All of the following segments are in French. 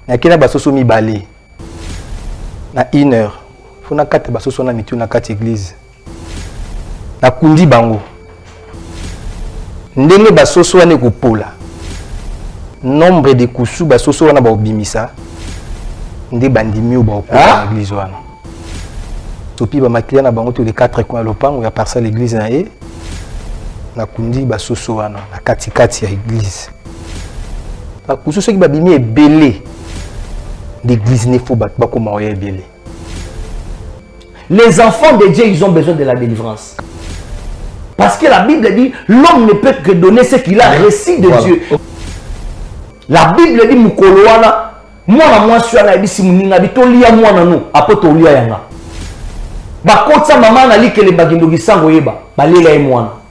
Nakina basoso mi balé. Na 1 heure. Faut na kate basoso na mitu na kate église. Na kundi bango. Ndenge basoso wane kupola. Nombre de kusu basoso wana ba obimisa. Nde bandimi ba opola na église wana. Topi ba maklia na bango tous les 4 coins lopango ya parcelle l'église na e. Na kundi basoso wana na kati ya église. Ba kusu soki ba bimi ebele. L'église ne faut pas comme belé. Les enfants de Dieu, ils ont besoin de la délivrance. Parce que la Bible dit, l'homme ne peut que donner ce qu'il a reçu de Dieu. La Bible dit, Mukoloana, moi suis à la bisi muninga bitolia moi nanu, apoto lia yanga. Ba kotsa maman na li que les bagindogi sango yeba, balela et moi.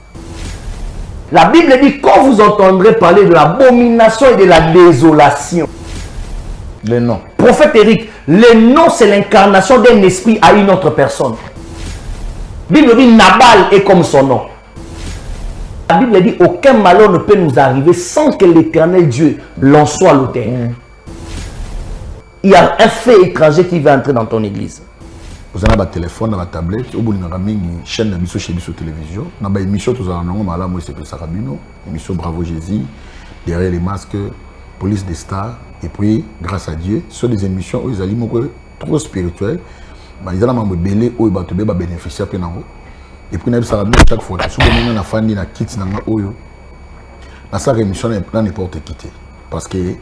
La Bible dit, quand vous entendrez parler de l'abomination et de la désolation, le nom. Prophète Eric, le nom c'est l'incarnation d'un esprit à une autre personne. La Bible dit Nabal est comme son nom. La Bible dit aucun malheur ne peut nous arriver sans que l'éternel Dieu l'en soit l'auteur. Il y a un fait étranger qui va entrer dans ton église. Vous avez un téléphone, un tablette, vous avez une chaîne de chez télévision. Vous avez une émission, vous avez une émission Bravo Jésus, derrière les masques, Police des stars. Et puis, grâce à Dieu, sur des émissions où ils allaient trop spirituelles, ils allaient belé où ils vont bénéficier. Et puis, chaque fois, si vous avez fan de kit, dans cette émission, on n'importe qui. Parce qu'il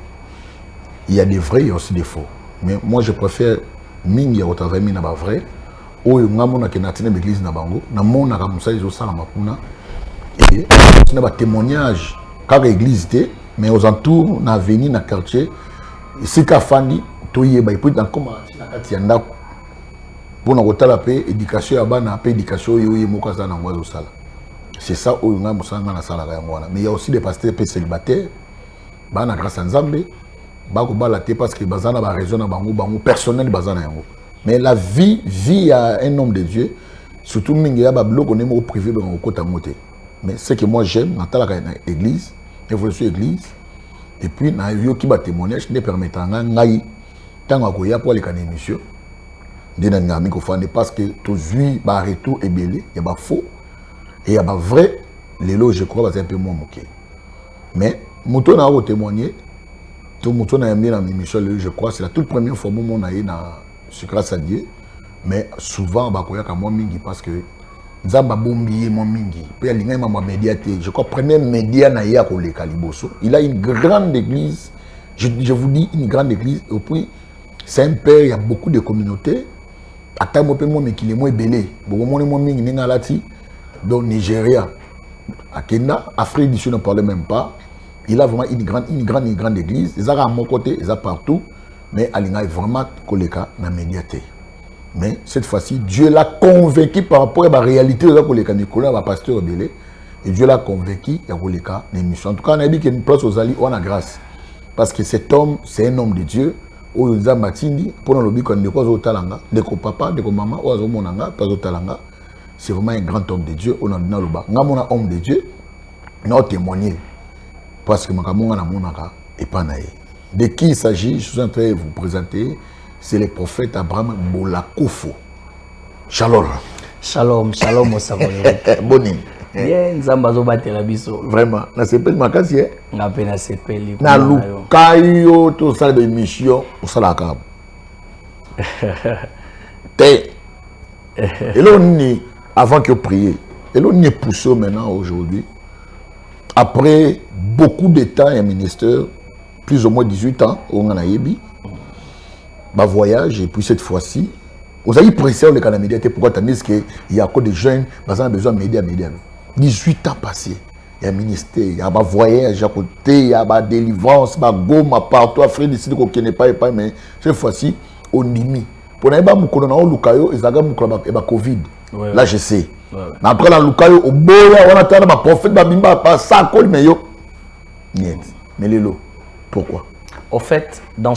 y a des vrais et aussi des faux. Mais moi, je préfère mingi ya otava mina ba vrai oyo ngamona ke natina l'église na bango na mona ka musa izo sala mapuna et na ba témoignage kaka église té mais aux alentours na avenue na quartier sika fandi toyeba et puis dans comment na kati ya ndako bona kotala pe éducation ya bana pe éducation yo ye mokaza na ngwazo sala c'est ça oyo ngamusanga na sala ka ngwana mais il y a aussi des pasteurs pe célibataires bana grâce à Nzambe bako balaté parce que bazana ba raison na bango personnel bazana yango mais la vie à un homme de Dieu surtout mingi ya ba bloko ne mo privé ba ko kota moté mais ce que moi j'aime na tala ka église évolution église et puis na yo ki ba témoignage ne permettant ngai tango ko ya pour les kan émission de na ngami ko fande parce que toujours ba retour est belé il y a ba faux et il y a ba vrai les lots je crois c'est un peu moins moqué mais moto na ko témoigner tout le monde a mis dans l'émission, je crois, c'est la toute première fois que on a eu sur grâce à Dieu. Mais souvent, on a moi mingi parce que Zamba bombier mon mingi. Puis il y a un médiateur. Je crois premier média na ya ko le Kaliboso. Il a une grande église. Je vous dis une grande église. Et puis c'est un père. Il y a beaucoup de communautés. À ta moi mais qui est moins belé. Beaucoup moins mingi ninga lati. Donc Nigeria, à Kenya, Afrique du Sud ne parlait même pas. Il a vraiment une grande église. Ils ont à mon côté, ils ont partout. Mais il a vraiment koleka na médiaté. Mais cette fois-ci, Dieu l'a convaincu par rapport à la réalité de koleka Nicolas, le pasteur Belé. Et Dieu l'a convaincu à koleka l'émission. En tout cas, on a dit qu'il y a une place aux alliés, on a grâce. Parce que cet homme, c'est un homme de Dieu. Où il a matindi pour le but qu'on ne peut pas talanga, de ko papa, de ko maman, ou azo monanga, pas au talanga. C'est vraiment un grand homme de Dieu. On a dit dans le bas. On a un homme de Dieu. On a témoigné. Parce que Makamonga na monaka et pas naé. De qui il s'agit, je suis en train de vous présenter, c'est le prophète Abraham Bolakofo. Shalom. Shalom, shalom au Savonné. Boni. Bien, Zambazo batela biso. Vraiment, na sepeli makasi eh. Na pena sepeli. Na lukayo to sala de mission au salaka. Té. Et là on est avant que prier. Et là on est poussé maintenant aujourd'hui. Après beaucoup de temps, un ministère, plus ou moins 18 ans, on a eu un voyage, et puis cette fois-ci, vous avez pressé le Canada médiaté, pourquoi tu as dit qu'il y a encore des jeunes, qui ont besoin de médias. 18 ans passés, il y a un ministère, il y a un voyage à côté, il y a une délivrance, il y a un gomme partout, Afrique du Sud, qui n'est pas, mais cette fois-ci, on y met. Pour nous, il y a Covid. Là, je sais. Mais après la Lukayo, au boya, on attend ma prophète, babimba, pas ça, mais yo. Mais Lélo, pourquoi? Au fait, dans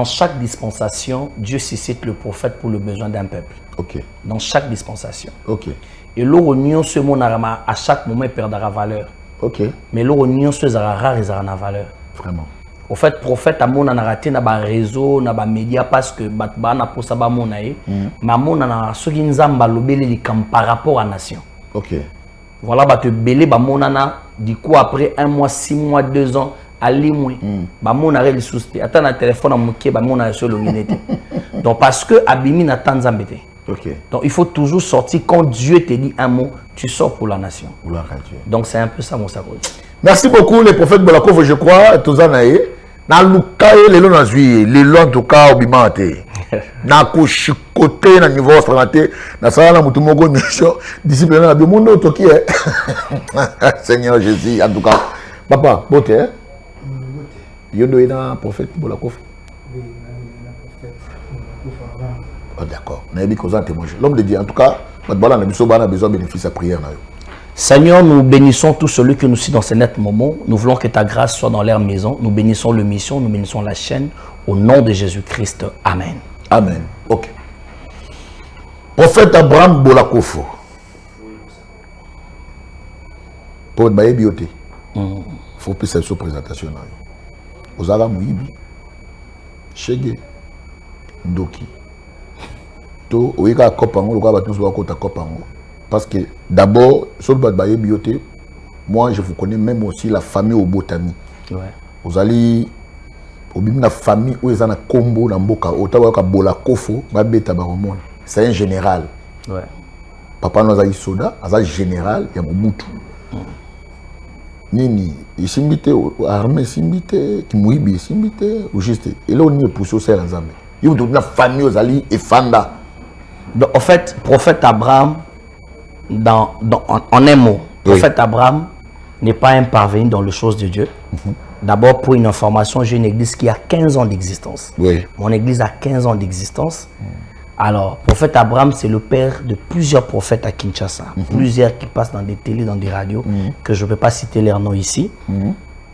chaque dispensation, Dieu suscite le prophète pour le besoin d'un peuple. Ok. Dans chaque dispensation. Ok. Et l'union, ce mot à chaque moment, il perdra valeur. Ok. Mais l'union, ce sera rare, il aura valeur. Vraiment. Au fait, prophète a mon raté na ba réseau, na ba média parce que ba na pour ça ba mon aé. Mais mon na ce qui nzamba lobele li kam par rapport à nation. OK. Voilà ba te belé ba mon na du coup après 1 mois, 6 mois, 2 ans ali moi. Ba mon arrêt le souci. Attends na téléphone à moké ba mon na sur le minute. Donc parce que abimi na tanzambete. OK. Donc il faut toujours sortir quand Dieu te dit un mot, tu sors pour la nation. Gloire à Dieu. Donc c'est un peu ça mon savoir. Merci beaucoup les prophètes Bolakov, je crois tozanae. Na lukaye lelo na zui, lelo en tout cas obimate. Na koshikote na niveau straté, na sala na mutu moko misho, disciple na bi monde otoki Seigneur Jésus en tout cas. Papa, bote hein? Yondo ina prophète Bolakov. Oui, na prophète Bolakov. Oh, d'accord. Na yebi koza témoigner. L'homme de Dieu en tout cas, batbala na biso bana besoin bénéfice à prière na yo. Seigneur, nous bénissons tous celui que nous sommes dans ces nets moments. Nous voulons que ta grâce soit dans leur maison. Nous bénissons le mission, nous bénissons la chaîne. Au nom de Jésus-Christ. Amen. Amen. Ok. Prophète Abraham Bolakofo. Pour être baé bioté. Faut plus cette présentation. Ozara Mouibi. Chege. Ndoki. To, oika kopango, loka batus wakota kopango. Parce que d'abord, sur le baye bioté, moi je vous connais même aussi la famille au Botami. Ouais. Vous allez au bim la famille où ils ont un combo dans Boka, au Tawaka Bolakofo, Babeta Baromon. C'est un général. Ouais. Papa nous a eu soda, un général, il y a Mobutu. Nini, il s'imite, armée s'imite, qui mouibi s'imite, ou juste, et là on y est poussé au sein de Zambé. Il y a une famille aux alliés et Fanda. Donc, en fait, prophète Abraham, en un mot, prophète Abraham n'est pas un parvenu dans les choses de Dieu. D'abord, pour une information, j'ai une église qui a 15 ans d'existence. Oui. Mon église a 15 ans d'existence. Alors, prophète Abraham, c'est le père de plusieurs prophètes à Kinshasa. Plusieurs qui passent dans des télés, dans des radios, que je ne peux pas citer leurs noms ici.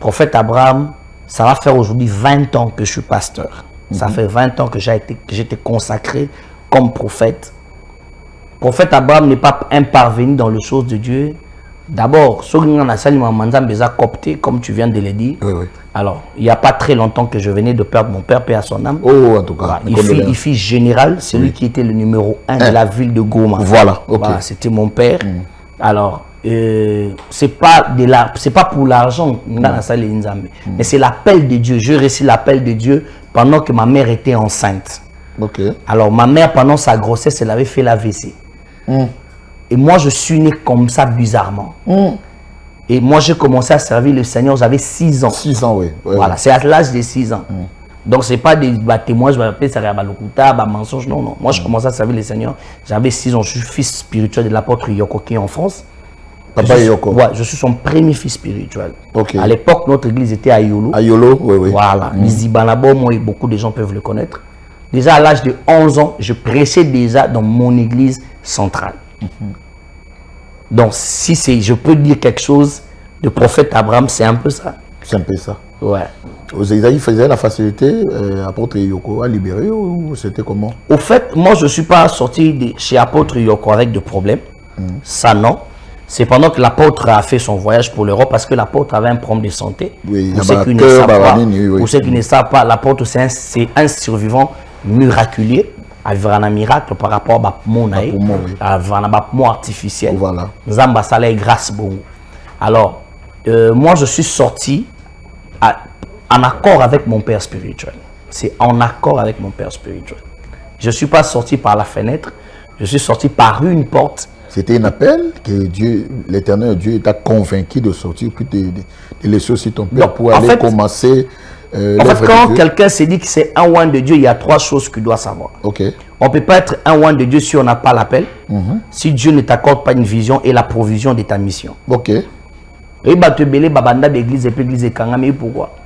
Prophète Abraham, ça va faire aujourd'hui 20 ans que je suis pasteur. Ça fait 20 ans que j'étais consacré comme prophète. Prophète Abraham n'est pas un parvenu dans les choses de Dieu. D'abord, copté, comme tu viens de le dire. Oui, oui. Alors, il n'y a pas très longtemps que je venais de perdre mon père, paix à son âme. Oh, en tout cas. Voilà. Il fit général, celui qui était le numéro 1 de la ville de Goma. Voilà, ok. Voilà, c'était mon père. Alors, c'est pas pour l'argent, mais c'est l'appel de Dieu. Je réussis l'appel de Dieu pendant que ma mère était enceinte. Ok. Alors, ma mère, pendant sa grossesse, elle avait fait l'AVC. Et moi, je suis né comme ça, bizarrement. Et moi, j'ai commencé à servir le Seigneur, j'avais 6 ans. 6 ans, oui. Voilà, c'est à l'âge de 6 ans. Donc, ce n'est pas des témoins, je vais appeler ça des mensonges. Non, non. Moi, je commençais à servir le Seigneur. J'avais 6 ans. Je suis fils spirituel de l'apôtre Yoko qui est en France. Papa Yoko. Ouais, je suis son premier fils spirituel. Okay. À l'époque, notre église était à Yolo. À Yolo, oui, oui. Voilà. Lizibanabo, moi, beaucoup de gens peuvent le connaître. Déjà à l'âge de 11 ans, je prêchais déjà dans mon église centrale. Donc, si je peux dire quelque chose de prophète Abraham, c'est un peu ça. C'est un peu ça. Ouais. Ils faisaient la facilité, apôtre Yoko à libérer ou c'était comment? Au fait, moi, je ne suis pas sorti de chez apôtre Yoko avec de problèmes. Ça, non. C'est pendant que l'apôtre a fait son voyage pour l'Europe parce que l'apôtre avait un problème de santé. Oui, pour ceux qui ne savent pas, l'apôtre, c'est un survivant miraculé. Avec un miracle par rapport à mon artificiel. Voilà. Zamba Saleh grâce bon. Alors, moi je suis sorti en accord avec mon père spirituel. C'est en accord avec mon père spirituel. Je ne suis pas sorti par la fenêtre, je suis sorti par une porte. C'était un appel que Dieu, l'éternel Dieu, t'a convaincu de sortir, puis de laisser aussi ton père pour aller commencer. En fait, quand quelqu'un s'est dit que c'est un oint de Dieu, il y a 3 choses qu'il doit savoir. Okay. On ne peut pas être un oint de Dieu si on n'a pas l'appel, si Dieu ne t'accorde pas une vision et la provision de ta mission. Ok. Et bah te belé babanda d'église et puis l'église est kangami pourquoi?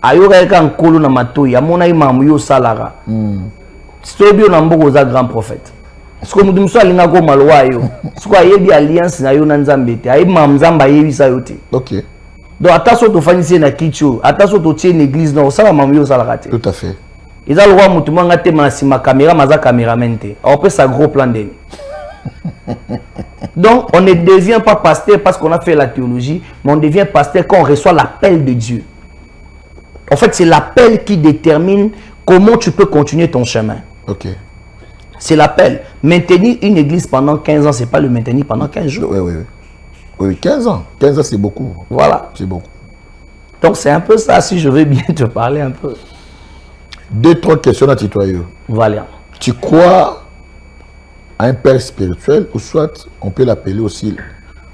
Ayoka kan kolo na mato ya mona imamu yo salara. C'est bien un beau grand prophète. Ce que nous sommes allés à malwa yo. Ce qu'on a eu alliance na yo na Nzambe te. Aïe mam Nzamba yebi sa yo te. Ok. Donc attention to fanisi na kicho, attention to tie l'église na osala mamu yo salara te. Tout à fait. Ils ont le droit de faire des ma caméra, ma caméraman. On peut ça gros plan de. Donc, on ne devient pas pasteur parce qu'on a fait la théologie, mais on devient pasteur quand on reçoit l'appel de Dieu. En fait, c'est l'appel qui détermine comment tu peux continuer ton chemin. Ok. C'est l'appel. Maintenir une église pendant 15 ans, ce n'est pas le maintenir pendant 15 jours. Oui, oui, oui. Oui, 15 ans. 15 ans, c'est beaucoup. Voilà. C'est beaucoup. Donc, c'est un peu ça, si je veux bien te parler un peu. 2-3 questions à tutoyer. Voilà. Tu crois à un père spirituel ou soit on peut l'appeler aussi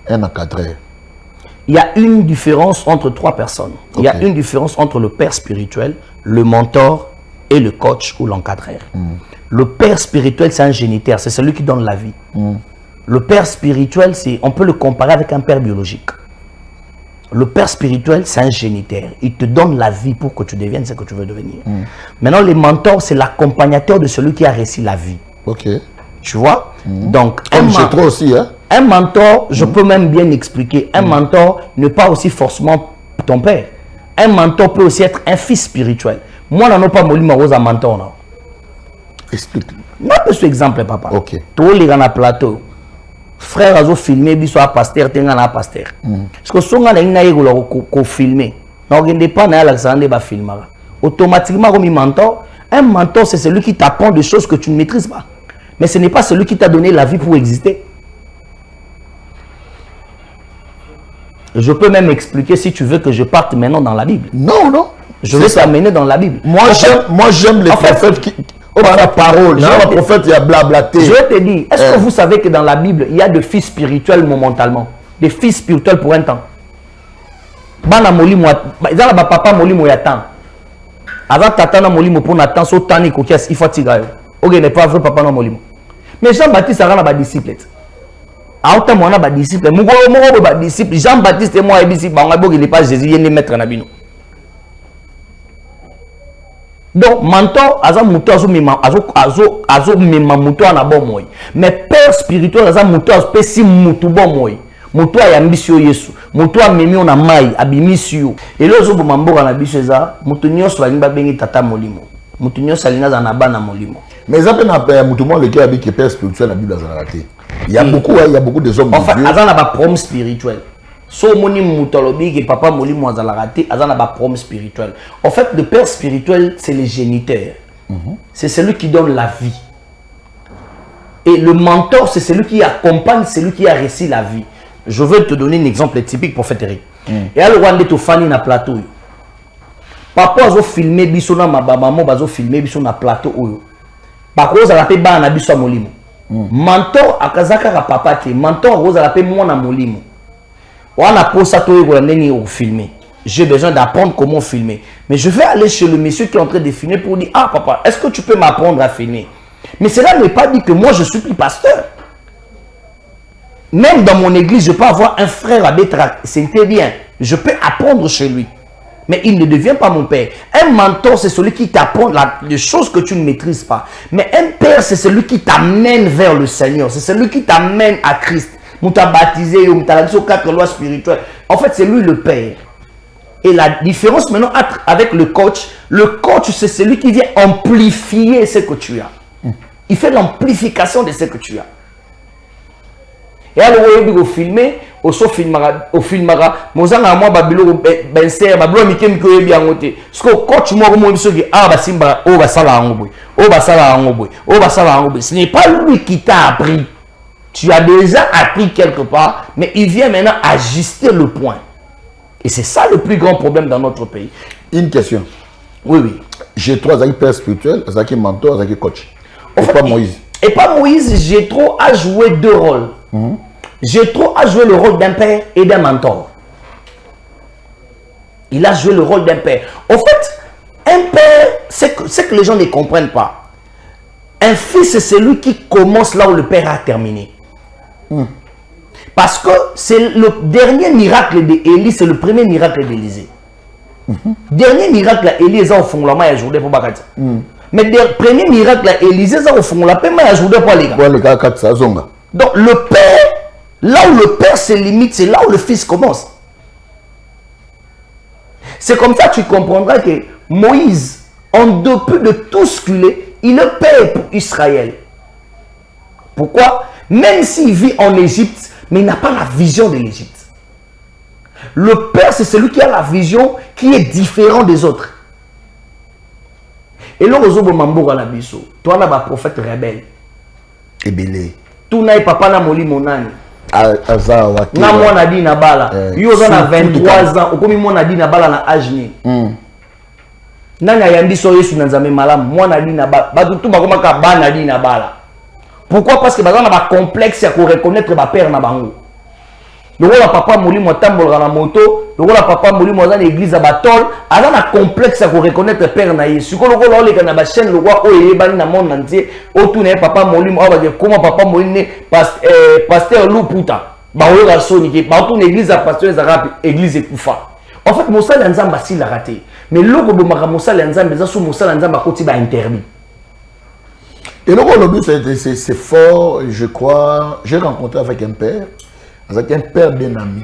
un encadreur? Il y a une différence entre 3 personnes. Il y a Ok. une différence entre le père spirituel, le mentor et le coach ou l'encadreur. Le père spirituel, c'est un géniteur, c'est celui qui donne la vie. Le père spirituel, on peut le comparer avec un père biologique. Le père spirituel, c'est un géniteur. Il te donne la vie pour que tu deviennes ce que tu veux devenir. Maintenant, les mentors, c'est l'accompagnateur de celui qui a réussi la vie. Ok. Tu vois? Donc, Comme j'ai trop aussi, hein? un mentor, je peux même bien expliquer, un mentor n'est pas aussi forcément ton père. Un mentor peut aussi être un fils spirituel. Moi, je n'ai pas molli ma rose à mentor. Non. Explique. Moi, je suis exemple, papa. Ok. Tous les gens à plateau. Frère, ils ont filmé, ils sont à pasteur, ils sont à pasteur. Parce que si on a un filmé, on ne pas à filmer. Automatiquement, comme un mentor, c'est celui qui t'apprend des choses que tu ne maîtrises pas. Mais ce n'est pas celui qui t'a donné la vie pour exister. Je peux même expliquer si tu veux que je parte maintenant dans la Bible. Non, non. Je vais t'amener dans la Bible. Moi, j'aime les prophètes qui... par la parole. Genre, le prophète, il y a blablaté. Je vais te dire, est-ce que vous savez que dans la Bible, il y a des fils spirituels momentanément? Des fils spirituels pour un temps. Bana moli mo, izala ba papa moli mo ya temps. Avant tata na moli mo pour na temps, so tani ko kias il faut tiga yo. Ok, n'est pas vrai papa na moli mo. Mais Jean-Baptiste a ba disciple. A autant mo na ba disciple, mo ba disciple. Jean-Baptiste moi et disciple, ba ngabo il est pas Jésus, il est maître na bino. Donc, mentor, azo muto azo mema muto na bon moy. Mais père spirituel azo muto azo pesi muto bon moy. Muto ya ambisio Yesu. Muto a memi na mai abimisio. Et là zo bomamboka na biso eza muto nyonso balinga bengi tata molimo. Muto nyonso alinga za na bana molimo. Mais ça peut n'a muto mo le qui habite père spirituel la Bible a raté. Il y a beaucoup des hommes. En fait, azo na ba prom spirituel. So moni moutolobi que papa moli mo azala raté azana ba prom spirituel. En fait, le père spirituel c'est le géniteur. C'est celui qui donne la vie. Et le mentor c'est celui qui accompagne celui qui a réussi la vie. Je veux te donner un exemple typique pour faire Eric. Et alors on est au fani na plateau. Papa azo filmer biso na maman bazo filmer biso na plateau oyo. Par contre ça l'appelle ba na biso molimo. Mentor akazaka ka papa te. Mentor rose l'appelle moi na molimo. On a posé au filmer. J'ai besoin d'apprendre comment filmer. Mais je vais aller chez le monsieur qui est en train de filmer pour dire, ah papa, est-ce que tu peux m'apprendre à filmer? Mais cela n'est pas dit que moi je suis plus pasteur. Même dans mon église, je peux avoir un frère à Bétrac. C'était bien. Je peux apprendre chez lui. Mais il ne devient pas mon père. Un mentor, c'est celui qui t'apprend les choses que tu ne maîtrises pas. Mais un père, c'est celui qui t'amène vers le Seigneur. C'est celui qui t'amène à Christ. Mouta baptisé, mouta dit 4 lois spirituelles. En fait, c'est lui le père. Et la différence maintenant avec le coach, c'est celui qui vient amplifier ce que tu as. Il fait l'amplification de ce que tu as. Et alors, vous filmez, au filmera, mozanga moi babilo benser, babilo mikem ko yebi angote. Parce que coach moi mo biso ki ah ba simba o ba sala angoboy. O ba sala angoboy. O ba sala angoboy. Ce n'est pas lui qui t'a appris. Tu as déjà appris quelque part, mais il vient maintenant ajuster le point. Et c'est ça le plus grand problème dans notre pays. Une question. Oui, oui. J'ai 3 amis père spirituel, Zaki mentor, Zaki coach. Et pas Moïse. Et pas Moïse, j'ai trop à jouer 2 rôles. J'ai trop à jouer le rôle d'un père et d'un mentor. Il a joué le rôle d'un père. En fait, un père, c'est que les gens ne comprennent pas. Un fils, c'est celui qui commence là où le père a terminé. Parce que c'est le dernier miracle d'Élie, c'est le premier miracle d'Élisée. Dernier miracle d'Élie, c'est au fond la main à journée pour Bakati. Mais le premier miracle d'Élisée, c'est au fond la main à journée pour les gars. Donc le père, là où le père se limite, c'est là où le fils commence. C'est comme ça que tu comprendras que Moïse, en dépit de tout ce qu'il est, il est père pour Israël. Pourquoi? Même s'il vit en Égypte, mais il n'a pas la vision de l'Égypte. Le père, c'est celui qui a la vision qui est différente des autres. Et là, aux mambo à la biso. Toi, là, prophète rebelle. Et belé. Tout n'a papa na moli monani. Aza waki. Na moi na di na bala. Yo na 23 ans. Okomi moi na di na bala na âge ni. Nanga yambi so yesu na nzambe malam. Moi na di na bala. Ba tout ba koma ka ba na di na bala. Pourquoi? Parce que ba na ba complexe ya ko reconnaître ba père na bango. Le rôle papa moli mo tambol na moto. Le rôle papa moli mo dans l'église à batol. Ala na complexe ya ko reconnaître père na yesu. Ko le rôle le na ba chaîne le roi o yebani na monde entier. O tout na papa moli mo ba dire comment papa moli ne pasteur Luputa. Ba o la soni ki ba tout l'église à pasteur Zarapi église ekufa. En fait mosala nzamba si la raté. Mais logo bo maka mosala nzamba za so mosala nzamba koti ba interdit. Et le rôle c'est fort, je crois. J'ai rencontré avec un père d'un ami.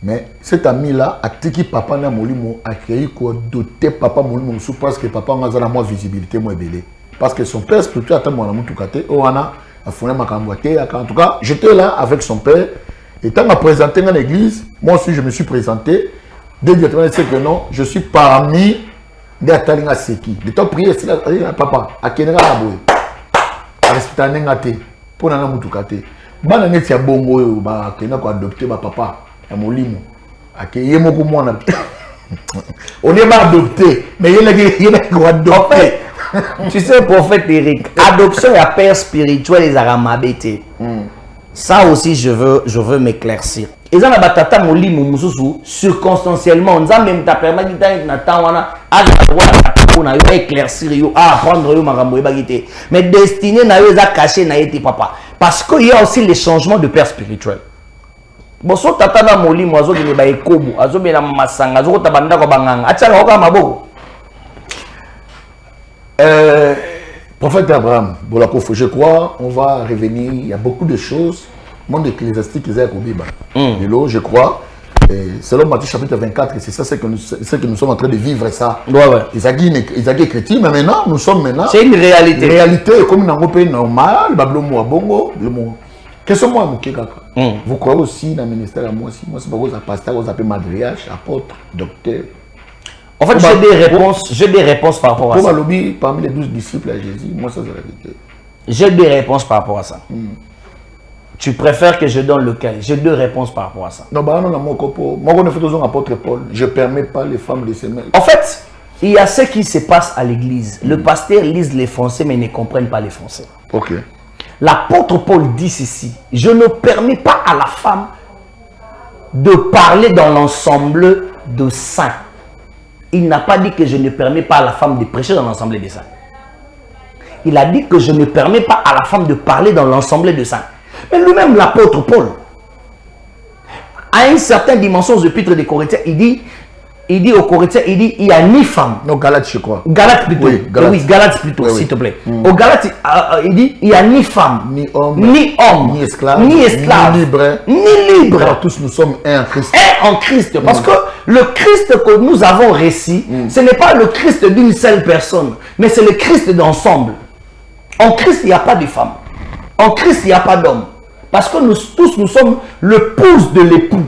Mais cet ami-là a tiki papa na molimo a créé quoi doté papa molimo parce que papa a la moins visibilité moins belé. Parce que son père spirituel attend mon amour tout côté. Oh ana a fondé ma camboité. En tout cas, j'étais là avec son père. Et quand m'a présenté dans l'église, moi aussi je me suis présenté. Dès que je sais que non, je suis parmi des Atalinga Seki. De temps prier, c'est là, papa, à Kenra Aboy. À respecter Nengate. Pour n'en avoir tout côté. Bana neti ya bongo yo ba kena ko adopter ba papa ya molimo akeye moko mwana on est pas adopté mais il y a ko adopter. Tu sais prophète Eric, adoption ya père spirituel les aramabete. Ça aussi je veux m'éclaircir. Et ça na batata molimo mususu circonstanciellement nzambe mta permettre na tawana ala na yo éclaircir yo apprendre yo makambo ebagité. Mais destiné na yo za caché na yete papa. Parce qu'il y a aussi les changements de père spirituel. Bon, si tata na moli moazo de ba ekobo, azo be na masanga, azo ta banda ko banganga. Atchanga oka maboko. Prophète Abraham, je crois, on va revenir, il y a beaucoup de choses. Monde ecclésiastique est au Bible. Et là, je crois, selon Matthieu chapitre 24, c'est ça ce que nous sommes en train de vivre ça. Ils ont chrétien, mais maintenant, nous sommes maintenant. C'est une réalité. Une réalité, comme dans un pays normal, Bablomo, Bongo, le mot. Qu'est-ce que moi, vous croyez aussi dans le ministère à moi aussi? Moi, c'est pas un pasteur, on s'appelle madriage, apôtre, docteur. En fait, j'ai des réponses par rapport à ça. Parmi les 12 disciples à Jésus, moi, ça c'est la vérité. J'ai des réponses par rapport à ça. Tu préfères que je donne lequel? J'ai deux réponses par rapport à ça. Non, bah non, moi, je fais toujours apôtre Paul. Je ne permets pas les femmes de se mêler. En fait, il y a ce qui se passe à l'église. Le pasteur lise les français, mais ne comprennent pas les français. Ok. L'apôtre Paul dit ceci: je ne permets pas à la femme de parler dans l'ensemble de saints. Il n'a pas dit que je ne permets pas à la femme de prêcher dans l'ensemble des saints. Il a dit que je ne permets pas à la femme de parler dans l'ensemble des saints. Mais lui-même, l'apôtre Paul, à une certaine dimension aux épîtres des Corinthiens, il dit aux Corinthiens, il n'y a ni femme. Non, Galates, je crois. Galates plutôt. Oui, Galates. Oui, Galates plutôt, s'il te plaît. Aux Galates, il dit, il n'y a ni femme, ni homme, ni esclave, ni libre. Ni libre. Car tous nous sommes un en Christ. Un en Christ. Parce que le Christ que nous avons récit, ce n'est pas le Christ d'une seule personne, mais c'est le Christ d'ensemble. En Christ, il n'y a pas de femme. En Christ, il n'y a pas d'homme. Parce que nous tous, nous sommes le pouce de l'époux.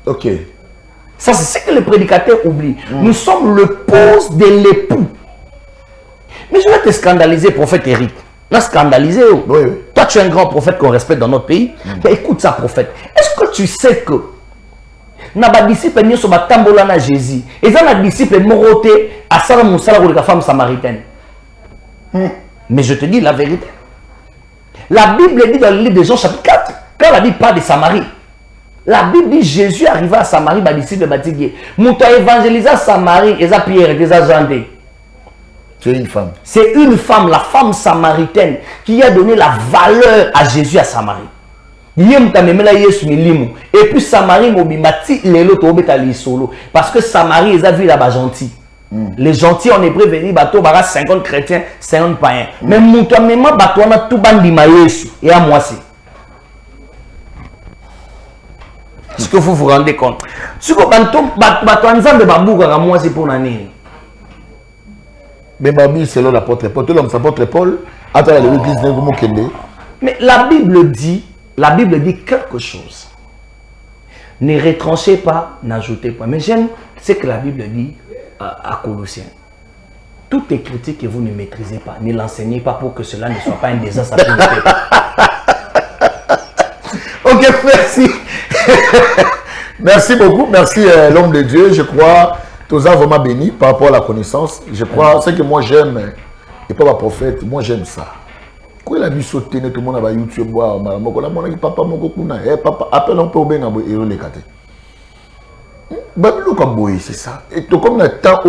Ok. Ça, c'est ce que les prédicateurs oublient. Nous sommes le pouce de l'époux. Mais je vais te scandaliser, prophète Eric. Là, scandaliser. Oh. Oui. Toi, tu es un grand prophète qu'on respecte dans notre pays. Mais écoute ça, prophète. Est-ce que tu sais que na ba disciple ni so ba tambola na Jésus. Et ça, na disciple moroté à Sarah Moussala ou la femme samaritaine. Mais je te dis la vérité. La Bible dit dans le livre de Jean chapitre 4, quand la Bible parle de Samarie, la Bible dit Jésus arriva à Samarie, bah disciple baptisé. Mouta évangélisé à Samarie, et ça Pierre, et ça Jean. C'est une femme. C'est une femme, la femme samaritaine, qui a donné la valeur à Jésus à Samarie. Et puis Samarie mobimati lelo tobeta li solo parce que Samarie ils a vu là-bas gentil. Les gentils en hébreu venir bateau bara 50 chrétiens, 50 païens. Mais muto même bateau na tout bandi mayesu et à moi c'est. Est-ce que vous vous rendez compte? Ce que bateau ensemble babuka ka moi c'est pour nani. Mais Babi selon l'apôtre Paul, tout l'homme s'apôtre Paul, attends l'église de Mokende. Mais la Bible dit quelque chose. Ne retranchez pas, n'ajoutez pas. Mais j'aime ce que la Bible dit à Colossiens. Toute écriture que vous ne maîtrisez pas, ne l'enseignez pas pour que cela ne soit pas un désastre pour le peuple. Ok, merci. Merci beaucoup. Merci l'homme de Dieu. Je crois tous a vraiment béni par rapport à la connaissance. Je crois, ce que moi j'aime, et pas ma prophète, moi j'aime ça. Quand il a mis sauter, tout le monde a YouTube, papa, papa, appelle un peu bien et on les gâte. C'est ça. Et comme le temps,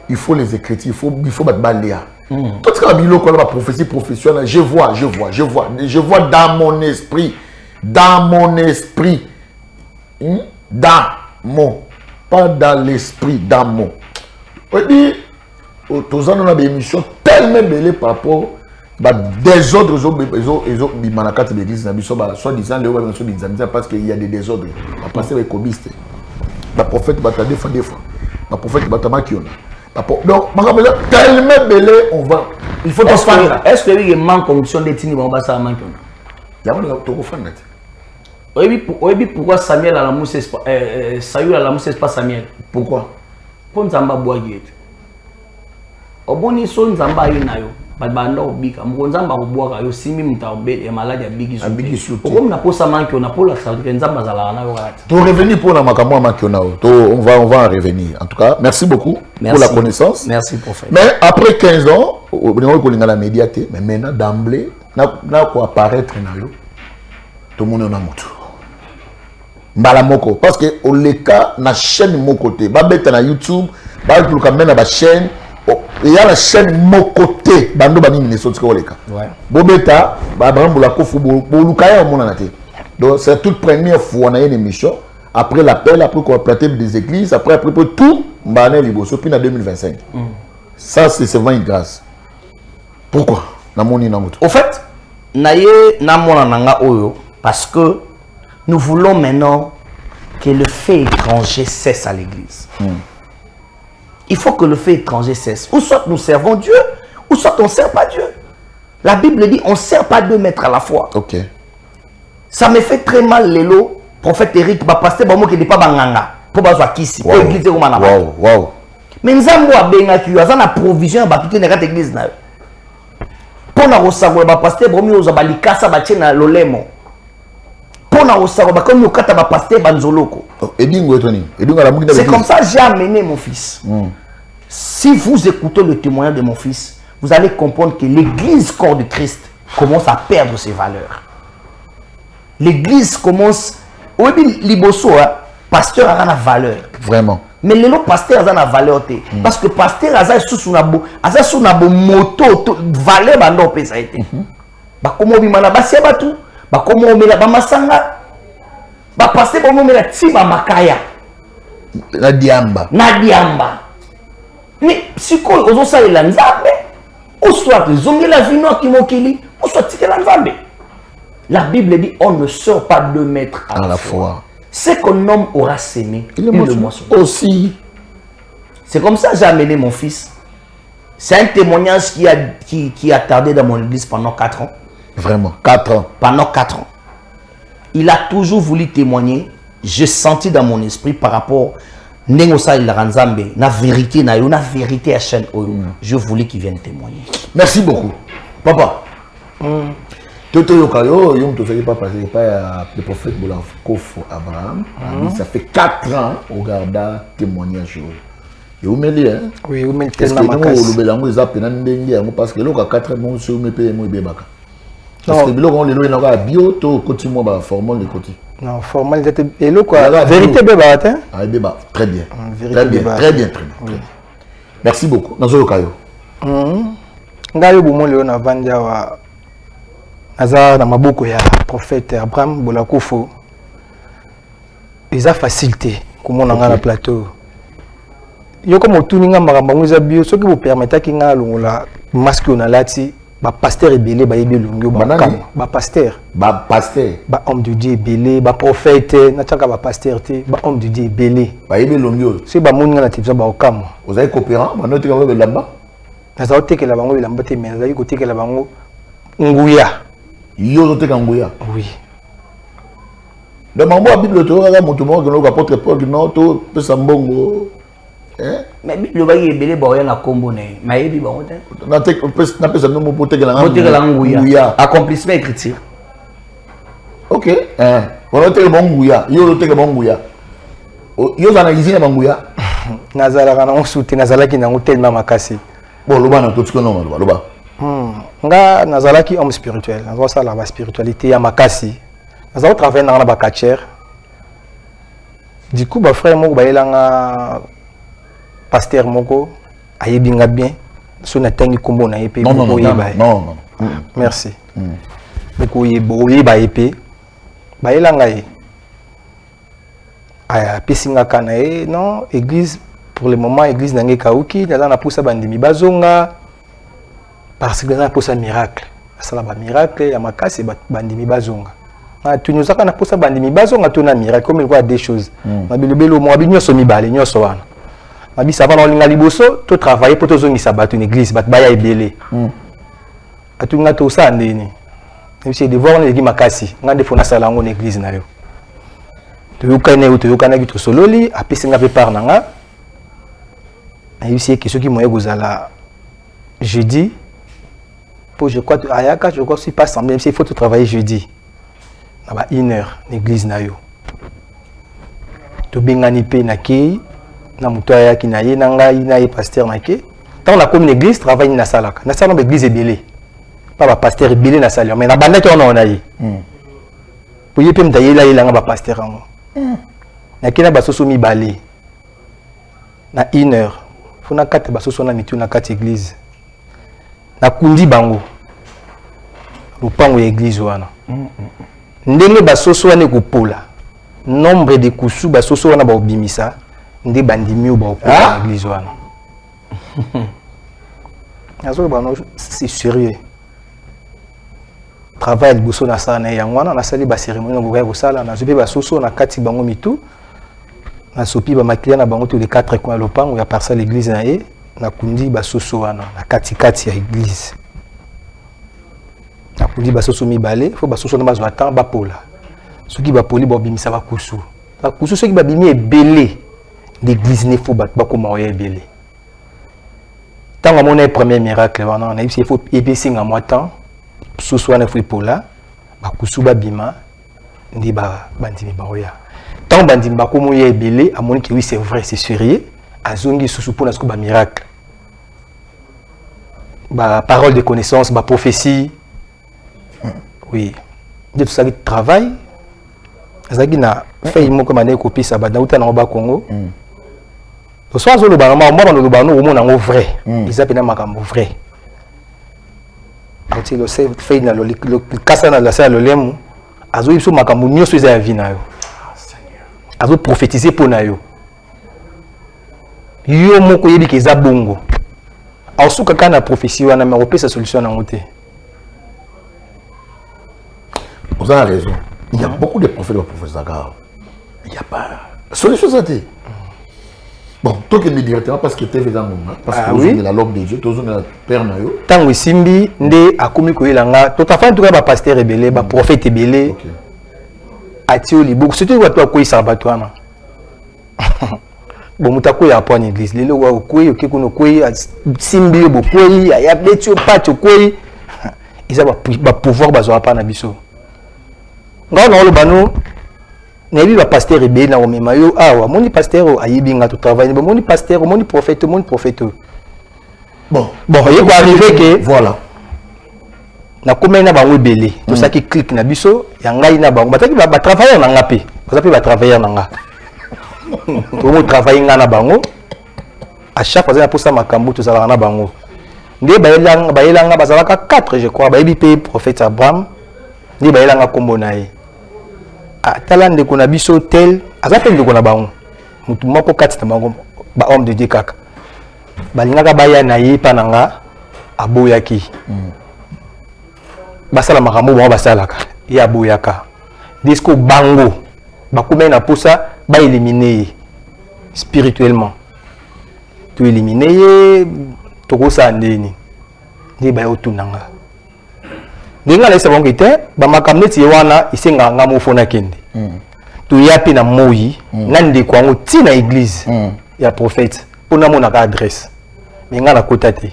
il faut les écritures, il faut battre baléa. Tout ce que la prophétie professionnelle, je vois dans mon esprit, pas dans l'esprit, dans mon. On dit, tous on a des émissions tellement belles par rapport des autres manakats de l'église, soi-disant, parce qu'il y a des désordres. On va passer avec Kobiste. Le prophète va des fois. Le prophète va t'amakiona. Donc, tellement belle, on va. Il faut est-ce que il manque condition de tini on va ça manquer. Il y a un peu de oui, pourquoi Samuel à la mousse Saül à la mousse pas Samuel? Pourquoi? Pour Nzamba boaguet. Au bon iso Nzamba yunayo. Banda obika. Nzamba boaga yo simi mutaobel et malade abigi. Pourquoi na posa manquer on a pour la salle Nzamba zala na yo. Pour revenir pour la makamwa manquer on va en revenir. En tout cas, merci beaucoup pour la connaissance. Merci prophète. Mais après 15 ans, on a la médiaté, mais maintenant d'emblée, na quoi apparaître na yo. Tout le monde en a moto. Mbalamoko parce que au leka na chaîne mon côté ba beta na YouTube ba pour quand même na chaîne il y a la chaîne mon côté bando bani ne soti ko leka ouais bo beta ba brambula ko fu bo lukaya mon na te donc c'est toute première fois on a une émission après l'appel après qu'on a planté des églises après tout mbana liboso puis en 2025 ça c'est vraiment une grâce. Pourquoi na moni na moto au fait naye na mona nanga oyo parce que nous voulons maintenant que le fait étranger cesse à l'église. Il faut que le fait étranger cesse. Ou soit nous servons Dieu, ou soit on ne sert pas Dieu. La Bible dit on ne sert pas 2 maîtres à la fois. Ok. Ça me fait très mal, Lélo, prophète Eric, pasteur Bamo qui n'est pas banganga. Pour pas kisi, pour l'église au manaba. Wow. Mais nous avons benga qui a la provision à toute l'église. Pour nous recevoir, pasteur Bamo aux abalikasa batena lolemo. C'est comme ça que j'ai amené mon fils. Si vous écoutez le témoignage de mon fils, vous allez comprendre que l'église corps de Christ commence à perdre ses valeurs. L'église commence. Oui, liboso, pasteur a la valeur. Vraiment. Mais le pasteur a la valeur. Parce que pasteur a sous una moto, valeur, ça a été. Comment on a tout. Comment on met la masanga passer pour on met la tiba makaya na diamba mais si quoi on ça la nzambe ou soit zongi la vino qui mokili ou soit tike la nzambe. La Bible dit on ne sort pas 2 mètres à la fois. Ce qu'un homme aura sémé il le moissonne aussi. C'est comme ça que j'ai amené mon fils. C'est un témoignage qui a tardé dans mon église pendant 4 ans. Vraiment, 4 ans. Pendant 4 ans. Il a toujours voulu témoigner. J'ai senti dans mon esprit par rapport à la vérité, la vérité à chaîne. Je voulais qu'il vienne témoigner. Merci beaucoup. Papa. Le prophète Boulakof Abraham, ça fait 4 ans au garda témoignage. Et vous mettez, hein? Oui, vous mettez tellement parce que là, 4 ans, on se met pas. Parce que on les lois bio to continue ba formal le côté. Non, formal et le quoi. Vérité beba hein? Ah beba, très bien. Très bien. Merci beaucoup. Nazo kayo. Ngayo bomo leo na vanja wa aza na maboko ya prophète Abraham Bolakofo. Eza facilité comme on a na plateau. Yo comme otuninga makambo ngo za bio soki vous permettre ki nga longola masque on a lati. Ba pasteur ebélé ba yebi longo ba pasteur ba homme de Dieu ebélé ba prophète na tchaka ba pasteur te ba homme de Dieu ebélé ba yebi longo c'est ba moninga na tibza ba okamo vous avez coopérant ba note ka ba lamba na za otekela bango lamba te mais za yi kotekela bango nguya yo zoteka nguya oui dans ma Bible to ga moto mo ko apôtre Paul no to pesa mbongo Mais Bible va y ébélé boya na kombo né. Mais Bible bon té. Na te na pesa no mo pote que la nguya. Accomplissement écriture. OK. On a te bon nguya. Yo te bon nguya. Yo za na izina banguya. Nazala kana onsuti nazala ki na tellement makasi. Bon loba na to tiko no loba. Nga nazala ki homme spirituel. Nazala ça la spiritualité ya makasi. Nazala travailler na ba catcher. Du coup ba frère moko ba elanga pasteur moko ayebinga bien so na tangi kombo na épée moko yeba. Non. Merci. Moko yeba épée ba elanga ye. Aya pesinga kana e non église pour le moment église nangé kauki naza na pousa bandimi bazonga parce que na pousa miracle ça ba miracle ya makasi bandimi bazonga na tunuzaka na pousa bandimi bazonga tuna miracle comme il voit des choses na bilobelo mo abi nyoso mibale nyoso wana na bisa vana linga liboso to travailler pour to zongisa bato une église bat baya ebele atunga to sa ndeni c'est devoir na église makasi ngande fona sala ngo na église na yo toyokana ki tosololi apesinga pe par nanga ayebisi ke soki moye kozala jeudi pour je crois ayaka je crois si pas semblé il faut travailler jeudi na ba 1 heure l'église na yo tobengani pe na kei na muto ayaki na ye na ngai na ye pasteur na ke tant na comme l'église travaille na salaka na salon l'église ebele pas ba pasteur ebele na salon mais na bandaki on a ye pour yepe mtayela yela nga ba pasteur ngo na kina basoso mibale na 1 heure funa kate basoso na mitu na kate église na kundi bango lupango ya église wana ndenge basoso wana kopola nombre de kusu basoso wana ba obimisa nde bandimi ba okola église wana azo ba no c'est sérieux travail liboso na sala na yango wana nasali ba cérémonie ngoya kosala na zope basoso na kati bango mitu na sopi ba maklia na bango tous les 4 coins lopango ya parcelle l'église na ye na kundi basoso wana na kati ya église na kundi basoso mibale faut basoso na bazwa temps bapola soki bapoli ba bimisa bakusu soki babimi ebele l'église ne faut ba koma oya ebele tant mon premier miracle wana na il faut ebesinga moi temps soso na fui pola bakusu babima ndi ba bandimi baoya tant bandimi bakomo ya ebele amoni que oui c'est vrai c'est sérieux azongi soso pona sko ba miracle ba parole de connaissance ba prophétie oui de tout ça qui travaille azaki na fait moko mané kopisa ba dauta na ba Congo to so azolo ba mama mo no ba no mo na ngo vrai ils appellent makambo vrai ati lo se fait na lo kasa na la sa lo lemu azo yiso makambo nyoso za vie na yo azo prophétiser pour na yo yo moko yebi ke za bongo asuka kana prophétie wana mais opesa solution na ngote. Vous avez raison. Il y a beaucoup de prophètes de professeurs. Il n'y a pas solution ça. Bon, toi qui me directement parce que tu es dans mon parce que vous êtes la langue de Dieu, tu es la père na yo. Tango simbi nde akomi ko yelanga, to ta fan to ba pasteur rebelle, ba prophète rebelle. Atio li beaucoup surtout watu ko isabatwana. Bon mutako ya po en église, lelo wa ko yoke kuno ko simbi bo ko ya betio pacho ko isa ba pouvoir bazwa pa na biso. Nga na lo banu nebi ba pasteur rebelle na omema yo awa moni pasteur ayibinga to travailler moni pasteur moni prophète bon il va arriver que voilà na komena bango belé to ça qui clique na biso ya ngai na bango bataki ba travailler na ngapi bazapi ba travailler na nga to mo travailler nga na bango à chaque fois na posa makambo to sala na bango nde ba yelanga bazalaka 4 je crois ba yebi pe prophète Abraham nde ba yelanga kombo na ye talande ko na biso tel azape ndeko na bango mutu moko kati na bango ba homme de Dieu kaka balingaka baya na ye pananga aboyaki basala makambo bango basalaka ya aboyaka disco bango bakomé na posa ba éliminer spirituellement to éliminer to ko sa ndeni ndi ba yotunanga ndinga laisa bango ite ba makambo ti wana isenga ngamo fona kende to yapi na moyi na ndeko ngo ti na église ya prophète pour na mon adresse mais nga na kota te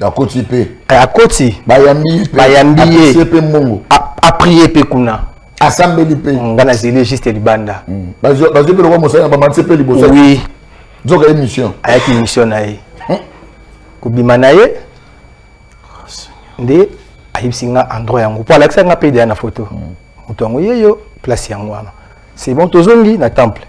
à côté p à côté bayambi pe mongo a prier pe kuna assemblée pe nga na zélé juste libanda bazo pe le mosala ba manse pe liboso oui zoka émission ayaki mission na ye kobima na ye nde ayebisi nga endroit yango po alakisa nga mpe deya na photo moto yango yeyo place yango wana c'est bon tozongi na temple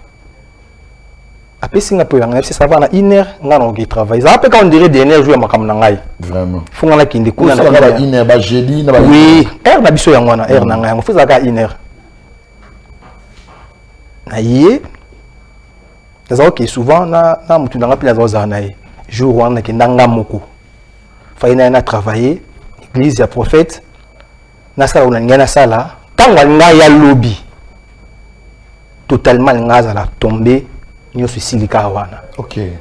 apesi nga mpe yanga nayebisi ça va na 1 heure nga nakoki travail eza mpe ka on dirait dernier jour ya makambo na ngai vraiment fo nga nakende kuna na 1 heure ba jeudi na ba oui heure na biso yango wana heure na ngai yango fo ezalaka 1 heure na ye nazalaki souvent na motu na nga mpe nazalozala na ye jour wana nakenda nga moko fayi na ye na travailler église ya prophète nasala oyo nalingai nasala ntango alingai ya lobi totalement alingai azala tombe nyonso esili kaka wana ok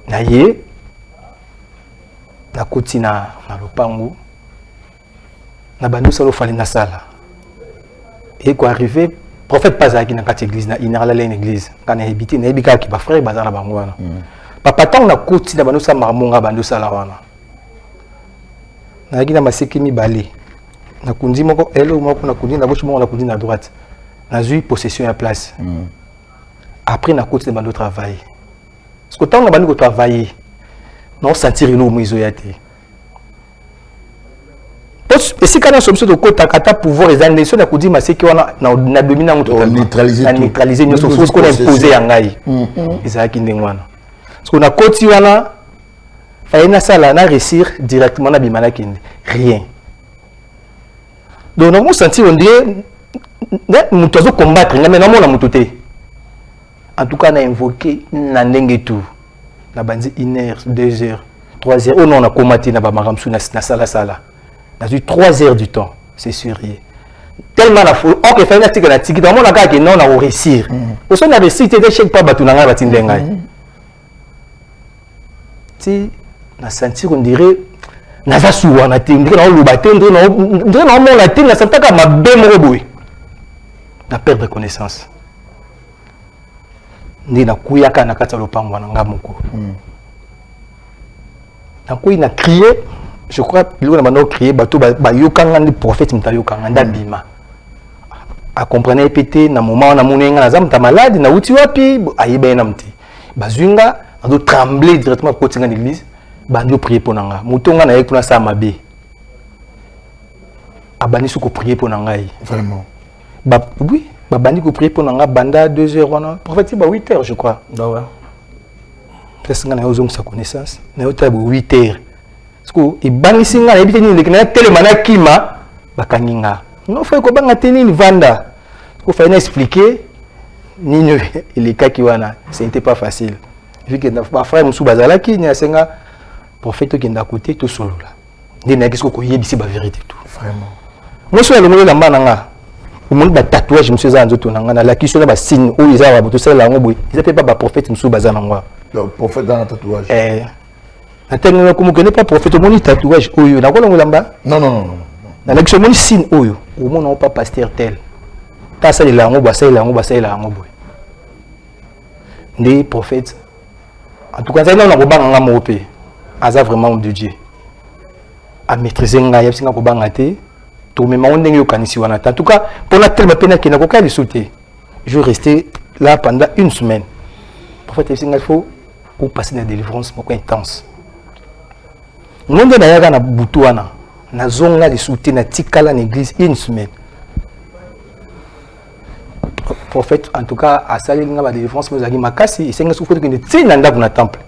na ye nakoti na lopango na bandi osala ofali nasala ekoarrive prophète pas azalaki na kati église na ineralala une église nga nayebi te nayebi kaka bafrère baza na bango wana papa ntango nakoti na bandi osala makambo nga bandi osala wana nayaki na maseki mibale nakundi moko elo moko nakundi na gauche moko nakundi na droite nazwi possession ya place après nakoti na bandi otravaille parce que ntango na bandi kotravaille naosentir eloko mo ezoya te esika nyonso biso tokotaka ata pouvoir eza nde so nakudi maseki wana na domine yango neutraliser nyonso fo na impose ya ngai ezalaki ndenge wana parce que nakoti wana faye nasala na réussir directement na bima nakende rien donc nakosentir on dirait moto azocombattre nga mais namona moto te en tout cas na invoqué na ndenge tout na bandi 1 heure 2 heures 3 heures oh non on a combattu na bamakambo su na sala dans 3 heures du temps c'est sûr tellement la foule ok fait na tika na tiki dans mon cas que non on a réussir au son na réussir te chèque pas batu na nga batinde ngai ti na sentir on dirait na za suwa na te ndire na loba te ndire na mona te na sentaka mabe moko boy na perdre connaissance ndi na kuyaka na kati ya lopango na nga moko na kuyi na crier je crois que nous avons crié bateau bayokanga ni prophète mtayokanga ndabima a comprendre pété na moment na monenga na zamta malade na uti wapi ayeba na mti bazunga ando trembler directement pour tinga l'église bandi prier pour nanga mutonga na yekuna sa mabe abani suko prier pour nanga vraiment oui bandi ko prier pour nanga banda 2 heures wana prophète ba 8 heures je crois ouais presque nga na ozong sa connaissance na yota 8 heures parce que ibangisi nga na yebite nini lekina telema na kima bakanginga non faut ko banga tenini vanda ko fa expliquer nini elekaki wana c'était pas facile vu que ba frère musu bazalaki ni asenga prophète qui nda côté to solo là ndina kisko ko yebisi ba vérité tout vraiment moi so elongolo la mbana nga omoni ba tatouage musu za nzoto nanga na la kiso na ba signe o iza ba to sala ngo boy ils appellent pas ba prophète musu bazana ngwa le prophète dans le tatouage Attends, comme vous pas prophète, mon tatouage, oyo, na quoi l'amba? Non, non, non. Na l'ex mon signe, oyo, au monde non pas pasteur tel. Ta ça il a un mot, ça il a un mot, ça il a un mot. Des prophètes. En tout cas, ça non na koba nga mopé. Aza vraiment de Dieu. A maîtriser nga yeb singa koba ngate. To me ma ndenge yo kanisi wana. En tout cas, pour la tellement peine qui na ko ka sauter. Je restais là pendant 1 semaine. Prophète singa faut pour passer la délivrance beaucoup intense. Monde na yaga na butuana na zonga de soutien na tikala l'église 1 semaine. Prophète en tout cas a salé nga ba délivrance mo zaki makasi et senga souffre que ne tsina ndaku na temple.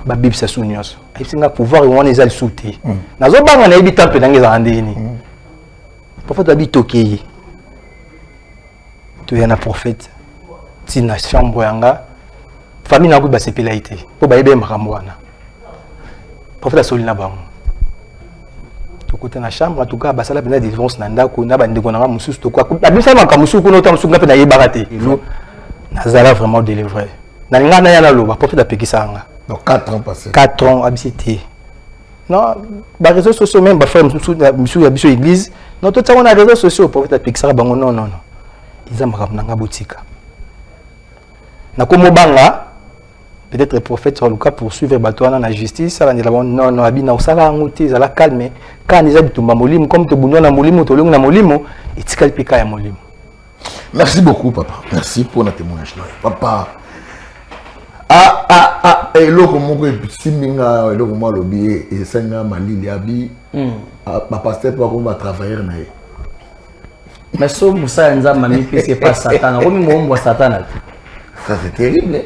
Ba bible sa sounios. Et senga pouvoir on les a soutien. Na zo banga na yebi temple ndenge za andeni. Prophète abitoki. Tu es un prophète. Tina chambre yanga. Famille na ko ba sepela été. Po ba yebe makambo wana. Prophète a solina bango. To côté na chambre en tout cas basala bena délivrance na ndako na bande ko na mususu to quoi. La bisa maka mususu ko no ta mususu na yebakate. Nazala vraiment délivré. Na nga na yana loba prophète a pekisa nga. Donc 4 ans passés. 4 ans habité. Non, ba réseaux sociaux même ba frère mususu ya biso église. Non to ta na réseaux sociaux prophète a pekisa bango non non non. Ils amaka na nga botika. Na ko mobanga peut-être prophète sur le cas poursuivre Batouana la justice, ça non non abina osala ngote za la calme quand ils habitent molimo comme to bunwa na molimo to longo na molimo etikali peka ya molimo. Merci beaucoup papa. Merci pour notre témoignage là. Papa. Eloko moko siminga eloko mo lobi et senga malili abi. Ma pasteur pour qu'on va travailler na. Mais so Moussa Nzamba mi c'est pas Satan, romi mo Satan. Ça c'est terrible.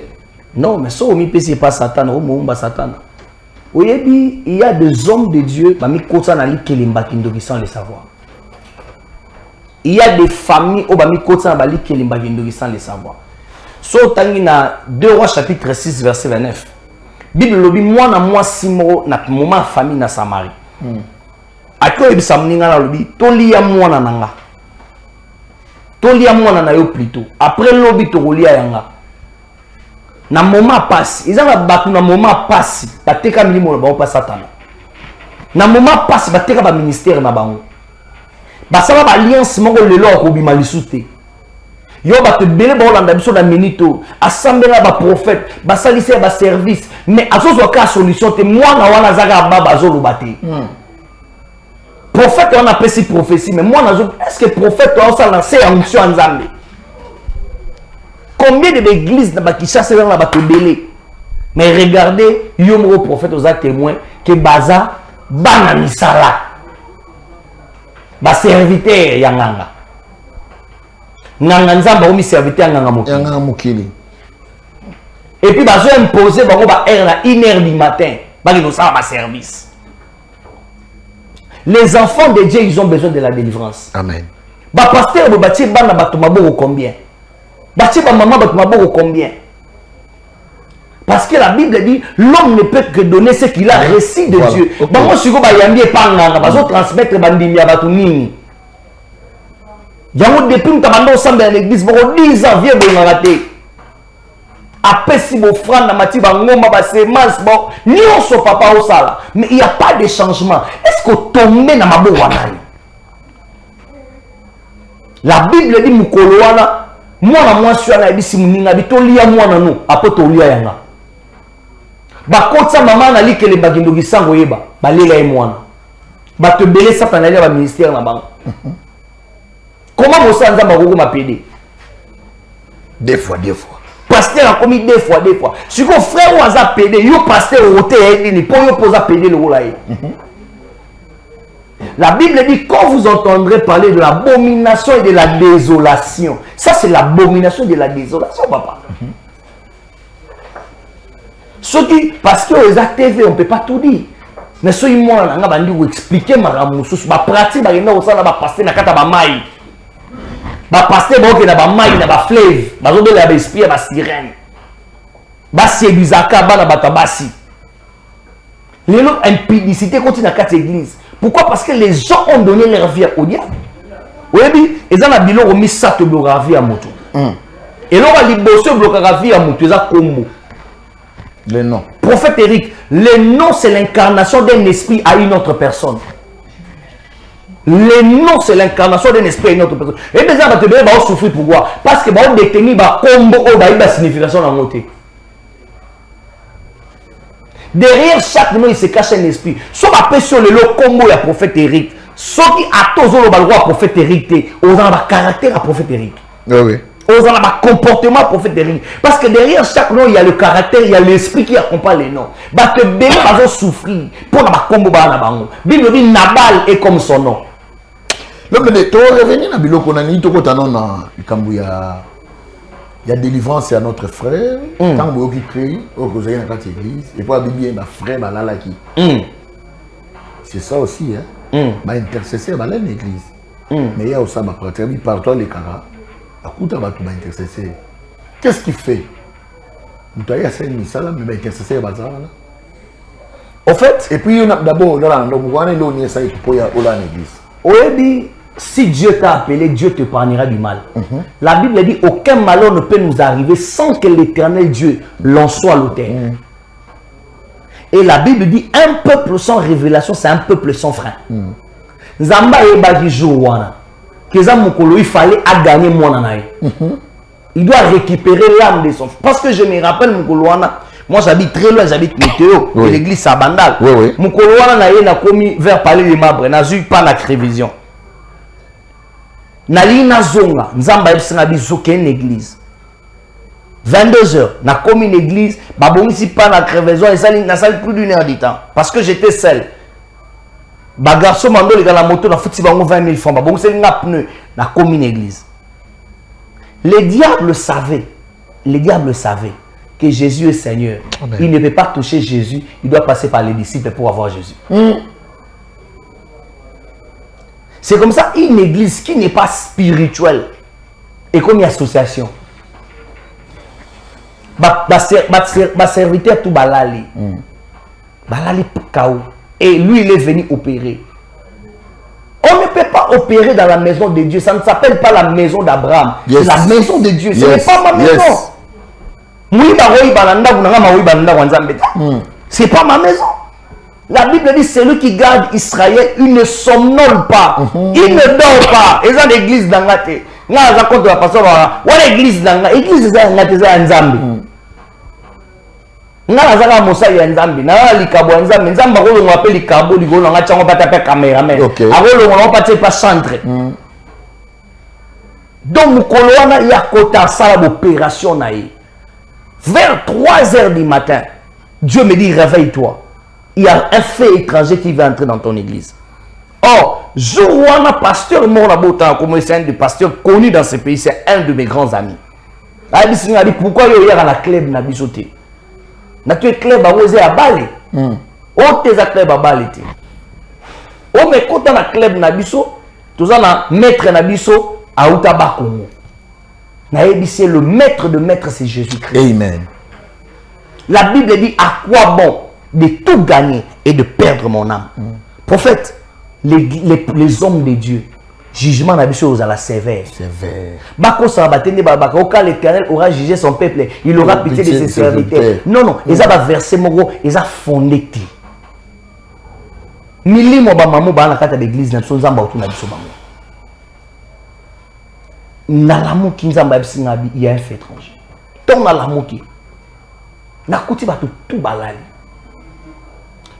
Non, mais so mi c'est pas Satan, romi mo Satan. Oyebi, il y a des hommes de Dieu, mami kota na li kelimba kindoki sans le savoir. Il y a des familles où mami kota na bali kelimba kindoki sans le savoir. So tangi na 2 Rois chapitre 6 verset 29. Bible lobi moi na moi simoro na moment famille na Samarie. Ako ebisa mninga na lobi tolia mwana nanga. Tolia mwana na yo plutôt. Après lobi to kolia yanga. Na moment passe, ils ont battu na moment passe, bateka milimo na ba pa Satan. Na moment passe bateka ba ministère na bango. Ba sala ba alliance moko lelo ko bima lisute. Yo ba te belé ba olanda biso na minito, assemblée ba prophète, ba salise ba service, mais azozo ka solution te mwana wana zaka baba azolo baté. Prophète on appelle si prophétie, mais moi est-ce que prophète on ça lancer en mission en Nzambe? Combien d'églises dans Kinshasa dans la batobélé? Mais regardez, Yomro prophète aux témoins que Baza Banamisala. Ba serviteur Yanganga. Nanga Nzamba omi serviteur Yanganga Mokili. Et puis Bazo imposé ba 1h du matin. Ba nous ça ba service. Les enfants de Dieu, ils ont besoin de la délivrance. Amen. Ba pasteur bo bati bana batomabo combien? Bati ba maman batomabo combien? Parce que la Bible dit l'homme ne peut que donner ce qu'il a reçu de Dieu. Ba moi siko ba yambi epanga ba zo transmettre bandimi ya batu nini. Yango depuis nous tabando ensemble à l'église bo 10 ans vieux bo ngaraté. Après si vos frères na mati ba ngoma ba semence bon nyonso papa au sala mais il n'y a pas de changement. Est-ce que tomber na mabo wana? La Bible dit mukolo wana mwana mwasi wana ebisi muninga bitolia mwana no apo tolia yanga. Ba kotsa mama na likele bagindo gisango yeba balela e mwana. Ba te belé Satan na ba ministère na bango. Comment vous sanza ba koko mapede? Des fois. Pasteur a commis 2 fois. Si vos frères ou a pédé, yo pasteur au ni pour yo poser pédé le roulaï. La Bible dit quand vous entendrez parler de l'abomination et de la désolation. Ça c'est l'abomination de la désolation, papa. Ce qui parce que les ATV on peut pas tout dire. Mais ceux qui moi nga bandi vous expliquer maramusu ba pratique ba ngena osala ba pasteur na kata ba mai. Ba pasteur ba okena ba mai na ba fleuve ba zo bela ba esprit ba sirène ba sebizaka ba na batabasi lelo impudicité continue à quatre églises. Pourquoi? Parce que les gens ont donné leur vie au diable. Oui, ils ont bilo remis ça te bloquer vie à moto et là on liboso bloquer vie à moto ça combo les noms. Prophète Eric, le nom c'est l'incarnation d'un esprit à une autre personne. Le nom c'est l'incarnation d'un esprit à une autre personne. Et bien ça va te dire bah on souffrir pourquoi? Parce que bah on détenir bah combo oh bah il a signification dans monter. Derrière chaque nom il se cache un esprit. Soit appelé sur le lot combo ya prophète Eric. Soit qui a toujours le droit prophète Eric té aux en a caractère à prophète Eric. Oui. Aux en a comportement prophète Eric. Parce que derrière chaque nom il y a le caractère, il y a l'esprit qui accompagne les noms. Bah te béni bah souffrir pour la combo bah na bango. Bible dit Nabal est comme son nom. Donc, tu vas revenir à Biloko Nani, tu il y a délivrance à notre frère, quand vous avez créé, vous avez dans l'église, et puis vous avez un frère, c'est ça aussi, hein. Intercesseur dans l'église. Mais il y a aussi un par toi les caras, à coup de intercesseur. Qu'est-ce qu'il fait? Vous avez assez de ça, mais intercesseur, au fait, et puis d'abord, dans l'église. Oebi, si Dieu t'a appelé, Dieu te épargnera du mal. La Bible dit aucun malheur ne peut nous arriver sans que l'Éternel Dieu l'en soit l'auteur. Et la Bible dit un peuple sans révélation, c'est un peuple sans frein. Zamba ebagi jouana. Il fallait à gagner mon anaï. Il doit récupérer l'âme de son. Parce que je me rappelle Mukoloana, Moi j'habite très loin, j'habite Météo, Oui. l'église Sabandal. Oui, oui. Mukolo wana na ye na komi vers Palais des Marbres, na zui pas na Crévision. Na li na zonga, nzamba yebsinga biso ke une église. 22h, na komi une église, babongisi pas na Crévision, et ça na sali plus d'une heure de temps parce que j'étais seul. Ba garçon mando les gars la moto na futi bango 20 000 francs, babongisi nga pneu na komi une église. Les diables savaient que Jésus est Seigneur. Amen. Il ne peut pas toucher Jésus, il doit passer par les disciples pour avoir Jésus. C'est comme ça, une église qui n'est pas spirituelle et comme une association. Ma serviteur tout balali. Balali Kao. Et lui, il est venu opérer. On ne peut pas opérer dans la maison de Dieu. Ça ne s'appelle pas la maison d'Abraham. Yes. C'est la maison de Dieu. Ce Yes. n'est pas ma maison. Yes. C'est pas ma maison. La Bible dit celui qui garde Israël, il ne somnole pas. Il ne dort pas. Et ça, l'église d'Angate. Nga za contre la pasteur wa l'église d'Angate. L'église d'Angate za Nzambi. Nga za ka mosa ya Nzambi. Na likabo ya Nzambi. Nzamba ko ngo appelle likabo ligolo nga tsango pata pe cameraman. Okay. Agolo ngo pata pa centre. Donc mukolo wana ya kota sala opération na ye. Vers 3h du matin, Dieu me dit réveille-toi. Il y a un fait étranger qui va entrer dans ton église. Or, Jouana, pasteur, comme c'est un des pasteurs connus dans ce pays, c'est un de mes grands amis. Il dit pourquoi il y a la club na bisoté. Na tu club à Rosé à Bali. O tes club à Bali. O me kota na club na biso, tous na maître na biso à Outaba Congo. C'est le maître de maître, c'est Jésus-Christ. Amen. La Bible dit à quoi bon de tout gagner et de perdre mon âme. Prophète, les hommes de Dieu, jugement n'a chose à la sévère. Sévère. Quand l'Éternel aura jugé son peuple, il aura pitié de ses serviteurs. Non, non, ils ont versé mon gros, ils ont fondé. Mili mo ba mamu ba na kata d'église na sonza mba otuna biso bango. Na l'amour qui nous a il y a un fait étranger. Tant na l'amour qui na kuti ba tout balali.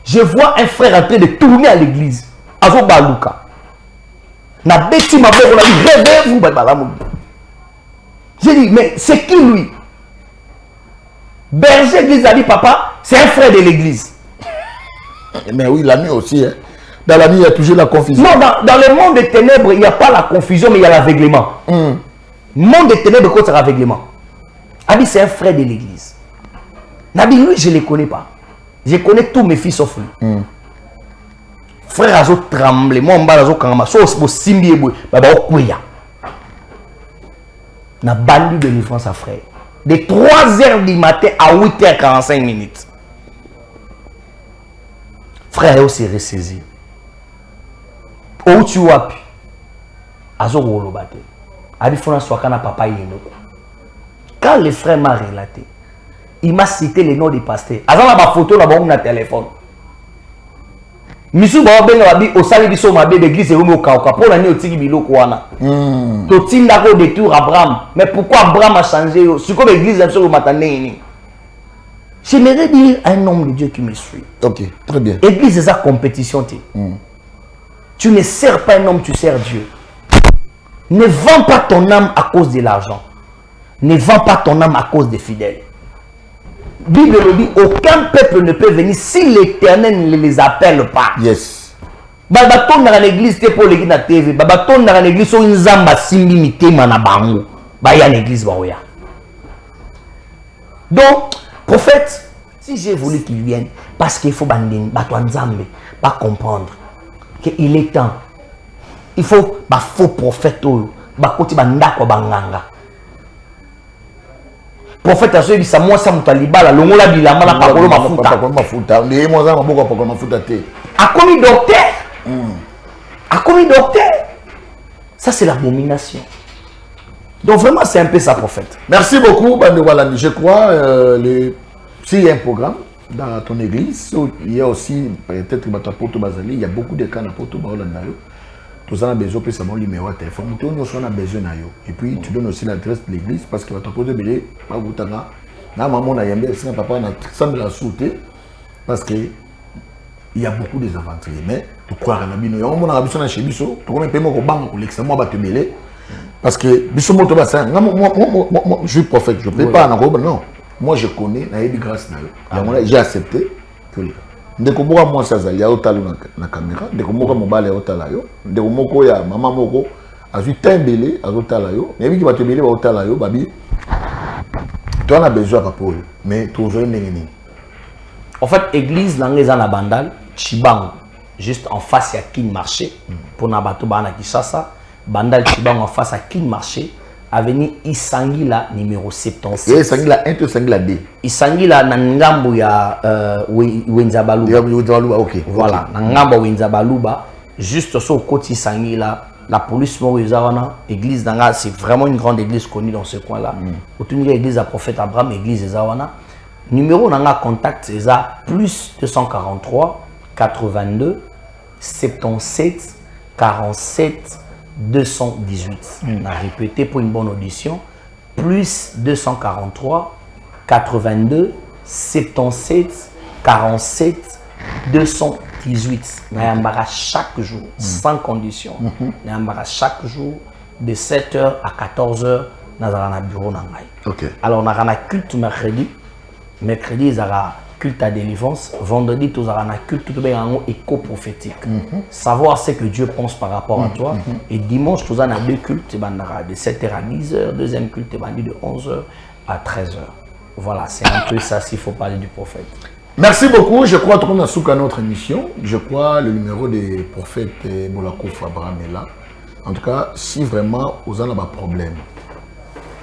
Je vois un frère en train de tourner à l'église. Azo baluka. Na beti ma boko na dit réveillez-vous ba balamu. J'ai dit mais c'est qui lui? Berger d'église a dit papa, c'est un frère de l'église. Mais oui, la nuit aussi. Hein. Dans la nuit, il y a toujours la confusion. Non, dans le monde des ténèbres, il n'y a pas la confusion, mais il y a l'aveuglement. Monde des ténèbres, c'est l'aveuglement. Abi, c'est un frère de l'église. Nabi, lui, je ne le connais pas. Je connais tous mes fils sauf lui. Frère Azo tremble, moi, on Azo Kangama, sauf au Simbi Eboué, Baba Okuya. Na bandu de délivrance à frère. De 3h du matin à 8h45 minutes. Frère aussi ressaisi. Où tu as pu Azo Rolobate. Abifona Swakana papa Yenoko. Quand le frère m'a relaté, il m'a cité les noms des pasteurs. Azana ba photo là bas na téléphone. Misu ba benga babi osali biso mabe d'église et au kaoka pour la ni otiki biloko wana. To tinda ko détour Abraham. Mais pourquoi Abraham a changé? C'est comme l'église là sur le matin ni. J'aimerais dire un homme de Dieu qui me suit. Ok, très bien. Église, c'est sa compétition. Tu ne sers pas un homme, tu sers Dieu. Ne vends pas ton âme à cause de l'argent. Ne vends pas ton âme à cause des fidèles. Bible le dit, aucun peuple ne peut venir si l'Éternel ne les appelle pas. Yes. Babaton dans l'église, c'est pour l'église na TV. Babaton dans l'église, c'est une zamba simbi mitema na bango. Baya l'église baoya. Donc, prophète, si j'ai voulu qu'il vienne, parce qu'il faut pas comprendre qu'il est temps. Il faut un faux prophète. Prophète a dit ça moi ça mutalibala longola bilamba na pakolo mafuta. A commis docteur. A commis docteur. Ça c'est l'abomination. Donc vraiment c'est un peu ça prophète. Merci beaucoup Bande Walani. Je crois s'il y a un programme dans ton église, il y a aussi peut-être Porto Bazali, il y a beaucoup de cas dans Porto Bazali. Tous en a besoin de savoir le numéro de téléphone. Nous avons besoin. Et puis tu donnes aussi l'adresse de l'église parce que tu as posé Na maman na yembe, c'est papa na semble la sauter parce que il y a beaucoup des aventuriers mais tu crois na bino. Ya on a biso na chez biso, tu connais paiement ko banga ko l'extrêmement ba te belé parce que biso moto ba ça. Moi je suis prophète, je peux pas na ko non. Moi je connais na yebi grâce na yo. J'ai accepté que ndeko moko moi ça zali ya otalo na caméra, ndeko moko mobile ya otala yo, ndeko moko ya maman moko azui tembele azotala yo, nebi ki ba te belé ba otala yo babi. Tu en as besoin papa mais toujours nengeni. En fait, église dans la bandal, Chibang, juste en face à Kin Marché, pour Nabato Bana Kishasa, bandal Chibang en face à Kin Marché, avenue Isangila numéro 76. Et Isangila 1 to Isangila D. Isangila na ngambo ya Wenzabaluba. OK. Voilà, na ngambo Wenzabaluba, juste sur côté Isangila. La police église d'Anga, c'est vraiment une grande église connue dans ce coin-là. Autour de l'église à prophète Abraham, église de Zawana. Numéro d'Anga contact, c'est ça, plus 243 82 77 47 218. On a répété pour une bonne audition. Plus 243 82 77 47 218. Nayambara chaque jour, sans condition. Nayambara chaque jour, de 7h à 14h, dans le bureau. Okay. Alors, on a un culte mercredi. Mercredi, il y a culte à délivrance. Vendredi, il y a un culte éco-prophétique. Savoir ce que Dieu pense par rapport à toi. Et dimanche, il y a deux cultes de 7h à 10h. Deuxième culte de 11h à 13h. Voilà, c'est un peu ça s'il faut parler du prophète. Merci beaucoup. Je crois qu'on a souk à notre émission. Je crois le numéro des prophètes Molakouf Abraham est là. En tout cas, si vraiment vous en avez un problème,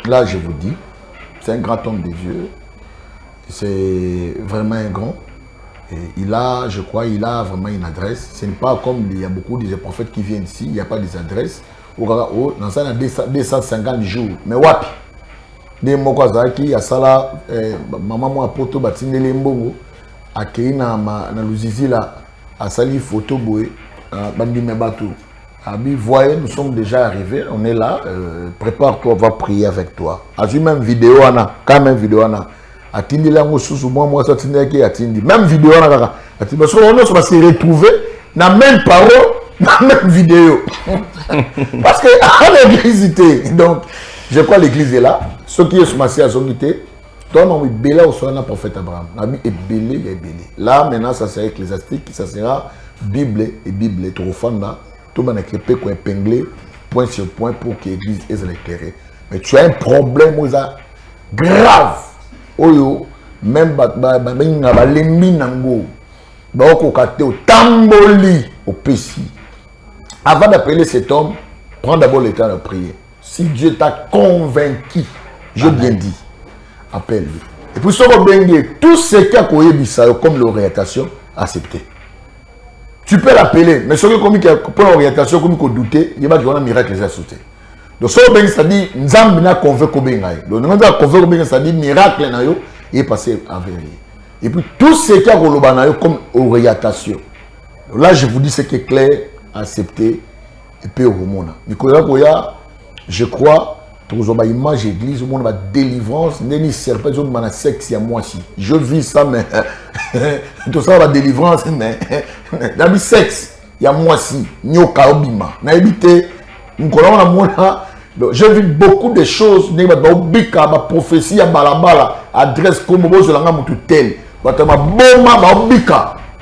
là je vous dis, c'est un grand homme de Dieu. C'est vraiment un grand. Et il a, je crois, il a vraiment une adresse. Ce n'est pas comme il y a beaucoup de prophètes qui viennent ici, il n'y a pas des adresses. Dans ça, il y a 250 jours. Mais wapi? Des mots comme ça, il y a ça là, maman moi poto batine les mbongo. Akei na Luzizi là, à sali photo boé, bandi mebato. Abi, voyez, nous sommes déjà arrivés, on est là, prépare-toi, on va prier avec toi. As-tu même vidéo, quand même vidéo, Atindi là, moi, ça tindi qui atindi. Même vidéo, parce qu'on va se retrouver dans la même parole, dans la même vidéo. Parce que, à l'église, donc, je crois l'église est là. Ceux qui sont massés à son unité, toi, on est belé au soir, prophète Abraham. On est belé, il est belé. Là, maintenant, ça sera ecclésiastique, ça sera Bible et Bible. Tout le monde tout le monde est écrit, épinglé, point sur point pour que l'église soit éclairée. Mais tu as un problème grave. Oyo, même au Pessi. Avant d'appeler cet homme, prends d'abord le temps de prier. Si Dieu t'a convaincu, je bien dit, appelle-lui. Et puis, tout ce qui a comme l'orientation, accepté. Tu peux l'appeler, mais ce qui a pour l'orientation, comme il douter, il va y avoir un miracle qui a sauté. Donc, ce qui ça dit, Nzambi n'a convaincu Bengaï. Donc, nous avons convaincu ça dit, miracle na yo, il est passé à vérité. Et puis, tout ce qui a comme orientation. Là, je vous dis ce qui est clair, accepté, et puis au monde. Nicolas Goya, je crois, pour une image d'église, au monde va délivrance, n'est serpent, je me sexe à moi aussi. Je vis ça, mais tout ça va délivrance, mais dans le sexe, il y a moi aussi, nyoka obima, n'a évité. Je vis beaucoup de choses, ma prophétie à balabala, adresse comme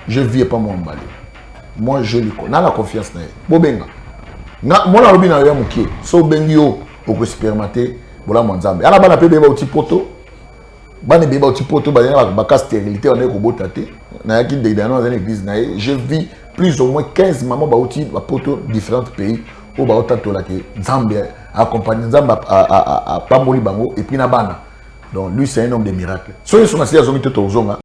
je ne vis pas mon emballé. Moi, je lui connais la confiance. Moi, je suis so bengio pour expérimenter voilà mon zambe. Ala bana pe beba uti poto. Bana beba uti poto ba stérilité on est ko botate. Na yaki de dans une église na je vis plus ou moins 15 mamans ba uti ba poto différents pays au ba otato la ke Zambie accompagner Zambie à Pamoli bango et puis na bana. Donc lui c'est un homme de miracle. So ils sont assis à zomito tozonga.